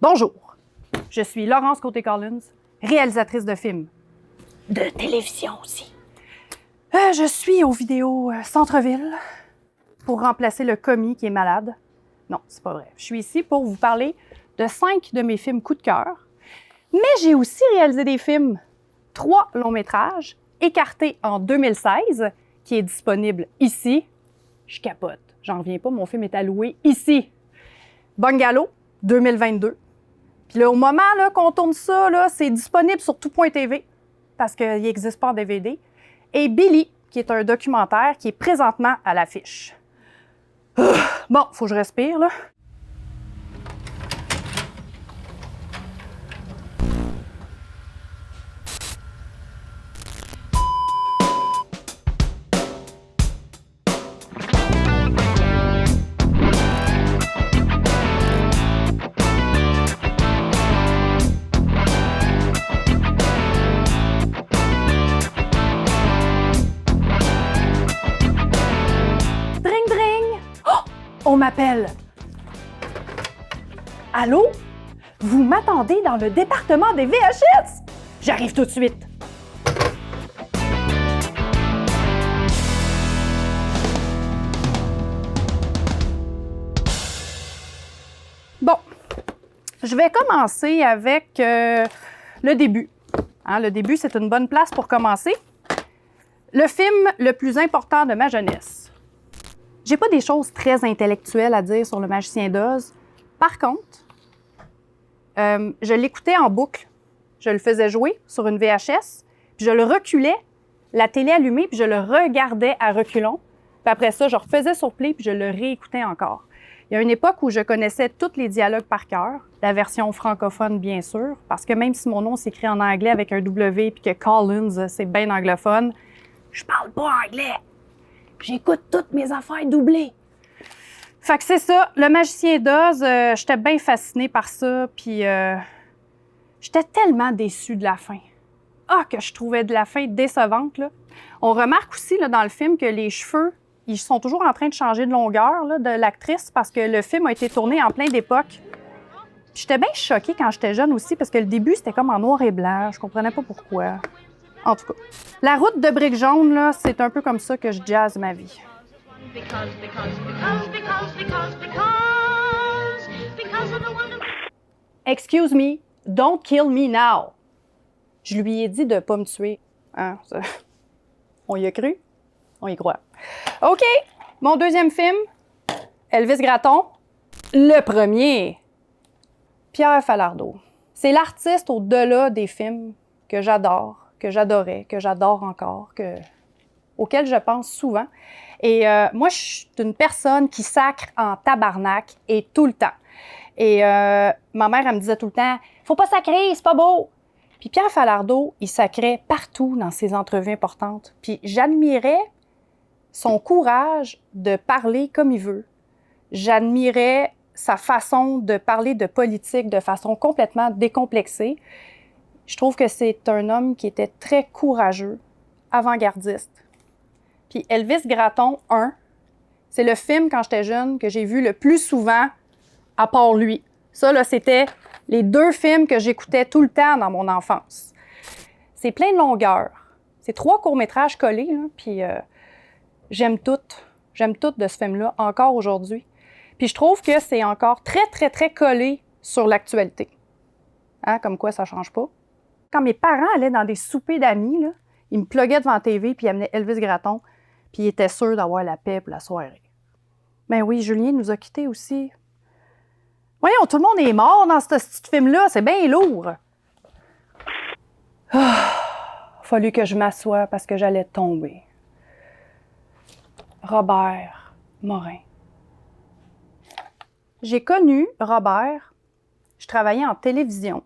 Bonjour, je suis Laurence Côté-Collins, réalisatrice de films. De télévision aussi. Je suis au vidéo Centre-Ville pour remplacer le commis qui est malade. Non, c'est pas vrai. Je suis ici pour vous parler de 5 de mes films coup de cœur. Mais j'ai aussi réalisé des films, 3 longs-métrages, Écarté en 2016, qui est disponible ici. Je capote, j'en reviens pas, mon film est alloué ici. Bungalow, 2022. Puis là, au moment là, qu'on tourne ça, là, c'est disponible sur tout.tv parce qu'il n'existe pas en DVD. Et Billy, qui est un documentaire qui est présentement à l'affiche. Bon, faut que je respire, là. On m'appelle. Allô? Vous m'attendez dans le département des VHS? J'arrive tout de suite. Bon, je vais commencer avec le début. Hein, le début, c'est une bonne place pour commencer. Le film le plus important de ma jeunesse. J'ai pas des choses très intellectuelles à dire sur Le Magicien d'Oz. Par contre, je l'écoutais en boucle. Je le faisais jouer sur une VHS, puis je le reculais, la télé allumée, puis je le regardais à reculons. Puis après ça, je refaisais sur play, puis je le réécoutais encore. Il y a une époque où je connaissais tous les dialogues par cœur, la version francophone, bien sûr, parce que même si mon nom s'écrit en anglais avec un W, puis que Collins, c'est bien anglophone, je parle pas anglais. J'écoute toutes mes affaires doublées. Fait que c'est ça, Le Magicien d'Oz, j'étais bien fascinée par ça, puis j'étais tellement déçue de la fin. Ah, que je trouvais de la fin décevante, là. On remarque aussi, là, dans le film, que les cheveux, ils sont toujours en train de changer de longueur, là, de l'actrice, parce que le film a été tourné en plein d'époque. J'étais bien choquée quand j'étais jeune aussi, parce que le début, c'était comme en noir et blanc. Je comprenais pas pourquoi. En tout cas, la route de briques jaunes, là, c'est un peu comme ça que je jazz ma vie. Excuse me, don't kill me now. Je lui ai dit de pas me tuer. Hein, ça. On y a cru? On y croit. OK, mon deuxième film, Elvis Gratton. Le premier, Pierre Falardeau. C'est l'artiste au-delà des films que j'adore, que j'adorais, que j'adore encore, auquel je pense souvent. Et moi, je suis une personne qui sacre en tabarnak et tout le temps. Et ma mère, elle me disait tout le temps, « Faut pas sacrer, c'est pas beau! » Puis Pierre Falardeau, il sacrait partout dans ses entrevues importantes. Puis j'admirais son courage de parler comme il veut. J'admirais sa façon de parler de politique de façon complètement décomplexée. Je trouve que c'est un homme qui était très courageux, avant-gardiste. Puis Elvis Gratton 1, c'est le film, quand j'étais jeune, que j'ai vu le plus souvent, à part lui. Ça, là, c'était les 2 films que j'écoutais tout le temps dans mon enfance. C'est plein de longueur. C'est 3 courts-métrages collés, là, puis j'aime tout. J'aime tout de ce film-là, encore aujourd'hui. Puis je trouve que c'est encore très, très, très collé sur l'actualité. Hein, comme quoi, ça change pas. Quand mes parents allaient dans des soupers d'amis, là, ils me pluguaient devant la TV puis ils amenaient Elvis Gratton, puis ils étaient sûrs d'avoir la paix pour la soirée. Ben oui, Julien nous a quittés aussi. Voyons, tout le monde est mort dans ce petit film-là, c'est bien lourd. Fallu que je m'assoie parce que j'allais tomber. Robert Morin. J'ai connu Robert, je travaillais en télévision.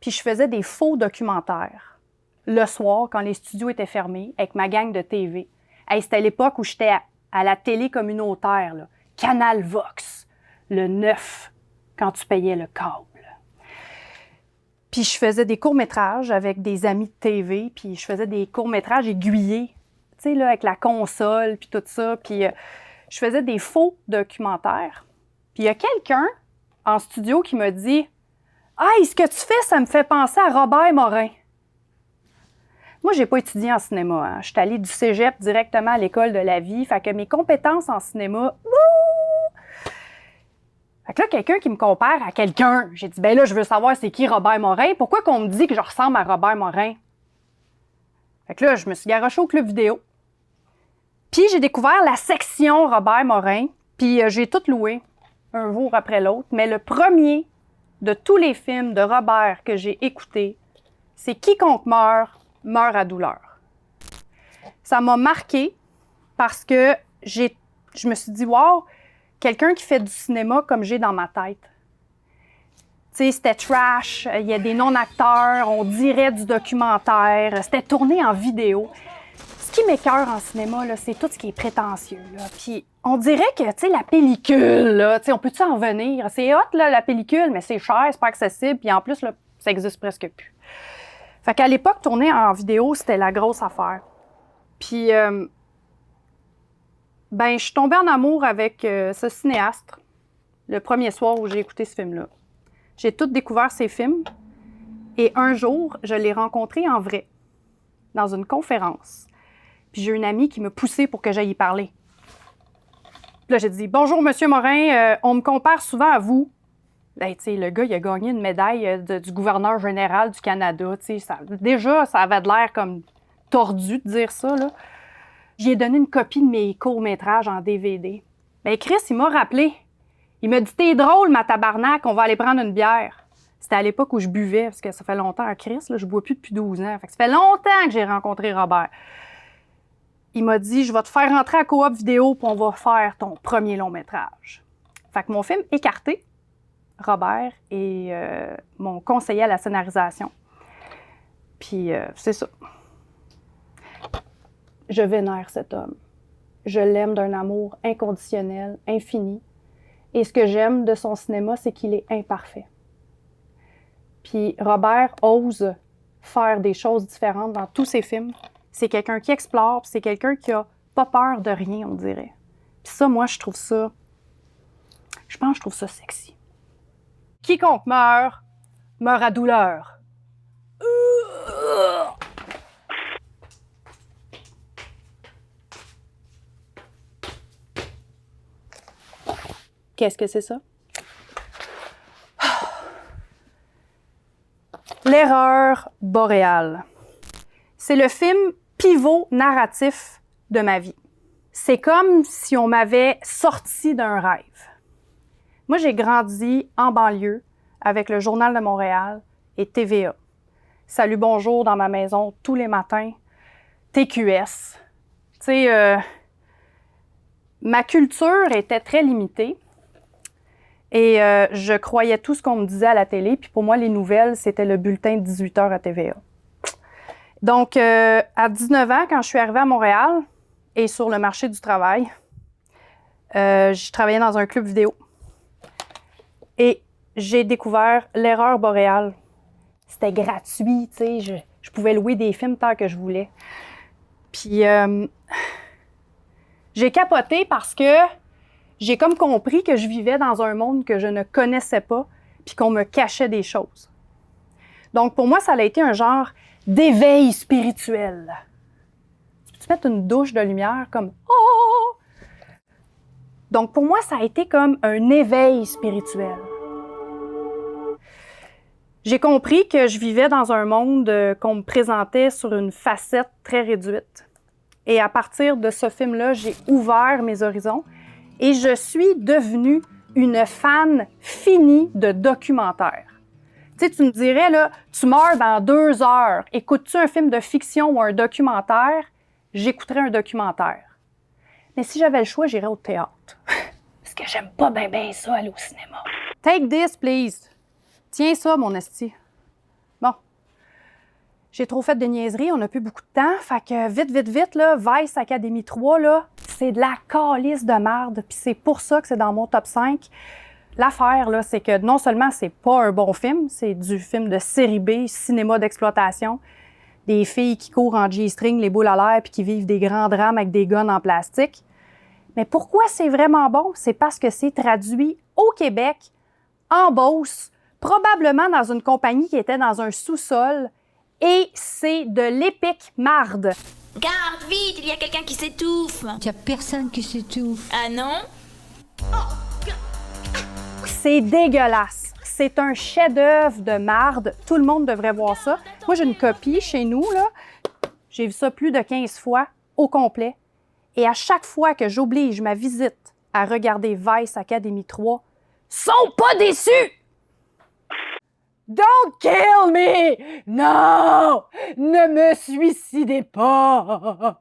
Puis je faisais des faux documentaires le soir, quand les studios étaient fermés, avec ma gang de TV. Hey, c'était l'époque où j'étais à la télé communautaire, là. Canal Vox, le 9, quand tu payais le câble. Puis je faisais des courts-métrages avec des amis de TV, puis je faisais des courts-métrages aiguillés, tu sais, là, avec la console, puis tout ça. Puis je faisais des faux documentaires. Puis il y a quelqu'un en studio qui m'a dit « Hey, ce que tu fais, ça me fait penser à Robert Morin. » Moi, j'ai pas étudié en cinéma. Hein. Je suis allée du cégep directement à l'école de la vie. Fait que mes compétences en cinéma... Fait que là, quelqu'un qui me compare à quelqu'un, j'ai dit « Ben là, je veux savoir c'est qui Robert Morin. Pourquoi qu'on me dit que je ressemble à Robert Morin? » Fait que là, je me suis garochée au club vidéo. Puis j'ai découvert la section Robert Morin. Puis j'ai tout loué, un jour après l'autre. Mais le premier de tous les films de Robert que j'ai écouté, c'est « Quiconque meurt à douleur ». Ça m'a marqué parce que je me suis dit « Wow, quelqu'un qui fait du cinéma comme j'ai dans ma tête. » Tu sais, c'était trash, il y a des non-acteurs, on dirait du documentaire, c'était tourné en vidéo. Ce qui m'écoeure en cinéma, là, c'est tout ce qui est prétentieux. Là. Puis on dirait que, tu sais, la pellicule, là, tu sais, on peut-tu en venir? C'est hot, là, la pellicule, mais c'est cher, c'est pas accessible, puis en plus, là, ça existe presque plus. Fait qu'à l'époque, tourner en vidéo, c'était la grosse affaire. Puis, je suis tombée en amour avec ce cinéaste le premier soir où j'ai écouté ce film-là. J'ai tout découvert ses films et un jour, je l'ai rencontré en vrai, dans une conférence. Puis j'ai une amie qui m'a poussée pour que j'aille y parler. Puis là, j'ai dit « Bonjour, Monsieur Morin, on me compare souvent à vous. » Ben, tu sais, le gars, il a gagné une médaille du gouverneur général du Canada. Tu sais, déjà, ça avait de l'air comme tordu de dire ça, là. J'y ai donné une copie de mes courts-métrages en DVD. Ben, Chris, il m'a rappelé. Il m'a dit « T'es drôle, ma tabarnak, on va aller prendre une bière. » C'était à l'époque où je buvais, parce que ça fait longtemps à Chris, là, je bois plus depuis 12 ans. Fait que ça fait longtemps que j'ai rencontré Robert. Il m'a dit « Je vais te faire rentrer à Coop Vidéo, puis on va faire ton premier long-métrage. » Fait que mon film « Écarté », Robert est mon conseiller à la scénarisation. Puis c'est ça. Je vénère cet homme. Je l'aime d'un amour inconditionnel, infini. Et ce que j'aime de son cinéma, c'est qu'il est imparfait. Puis Robert ose faire des choses différentes dans tous ses films. C'est quelqu'un qui explore, puis c'est quelqu'un qui a pas peur de rien, on dirait. Puis ça, moi, je pense que je trouve ça sexy. Quiconque meurt à douleur. Qu'est-ce que c'est ça? L'erreur boréale. C'est le film pivot narratif de ma vie. C'est comme si on m'avait sorti d'un rêve. Moi, j'ai grandi en banlieue avec le Journal de Montréal et TVA. Salut, bonjour dans ma maison tous les matins. TQS. Tu sais, ma culture était très limitée et je croyais tout ce qu'on me disait à la télé. Puis pour moi, les nouvelles, c'était le bulletin de 18h à TVA. Donc, à 19 ans, quand je suis arrivée à Montréal et sur le marché du travail, je travaillais dans un club vidéo. Et j'ai découvert l'erreur boréale. C'était gratuit, tu sais, je pouvais louer des films tant que je voulais. Puis j'ai capoté parce que j'ai comme compris que je vivais dans un monde que je ne connaissais pas puis qu'on me cachait des choses. Donc pour moi, ça a été un genre d'éveil spirituel. Tu peux mettre une douche de lumière comme « Oh! » Donc pour moi, ça a été comme un éveil spirituel. J'ai compris que je vivais dans un monde qu'on me présentait sur une facette très réduite. Et à partir de ce film-là, j'ai ouvert mes horizons et je suis devenue une fan finie de documentaires. Tu sais, tu me dirais, là, tu meurs dans 2 heures. Écoutes-tu un film de fiction ou un documentaire? J'écouterais un documentaire. Mais si j'avais le choix, j'irais au théâtre. Parce que j'aime pas ben ça, aller au cinéma. Take this, please. Tiens ça, mon esti. Bon. J'ai trop fait de niaiseries, on n'a plus beaucoup de temps. Fait que vite, là, Vice Academy 3, là, c'est de la calisse de merde. Puis c'est pour ça que c'est dans mon top 5. L'affaire, là, c'est que non seulement c'est pas un bon film, c'est du film de série B, cinéma d'exploitation. Des filles qui courent en G-string, les boules à l'air, puis qui vivent des grands drames avec des guns en plastique. Mais pourquoi c'est vraiment bon? C'est parce que c'est traduit au Québec en Beauce, probablement dans une compagnie qui était dans un sous-sol, et c'est de l'épique marde. Garde, vite, il y a quelqu'un qui s'étouffe. Il n'y a personne qui s'étouffe. Ah non? C'est dégueulasse. C'est un chef-d'œuvre de marde. Tout le monde devrait voir ça. Moi, j'ai une copie chez nous, là. J'ai vu ça plus de 15 fois au complet. Et à chaque fois que j'oblige ma visite à regarder Vice Academy 3, sont pas déçus! Don't kill me! Non! Ne me suicidez pas!